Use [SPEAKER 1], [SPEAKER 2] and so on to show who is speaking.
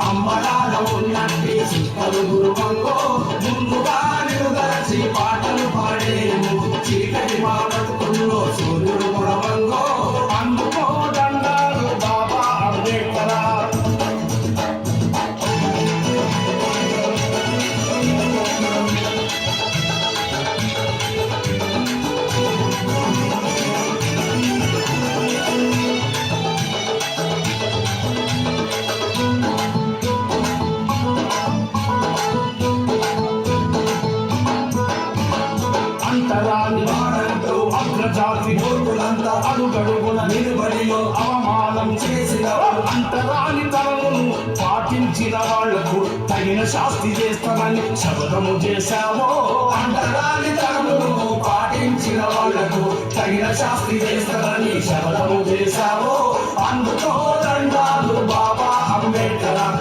[SPEAKER 1] అమ్మడాల ఉన్నట్టి చుక్కలు గురువంగో ముందుగా నిలుదరచి పాటలు పాడేము చీకటి మా బతుకుల్లో సూర్యుడు గురవంగో అందుకో దండాలు బాబా అంబేద్కర్. అంతరాని వారంటూ అగ్రజాతి మూర్ఖులంతా అడుగడుగున నిలబడిలో అవమానం చేసిన అంతరాని తరమును పాటించిన వాళ్లకు తగిన శాస్తి చేస్తానని శపథము చేశావో. అంతరాని తరమును పాటించిన వాళ్లకు తగిన శాస్తి చేస్తానని శపథము చేశావో. అందుకో దండాలు బాబా అంబేద్కర్.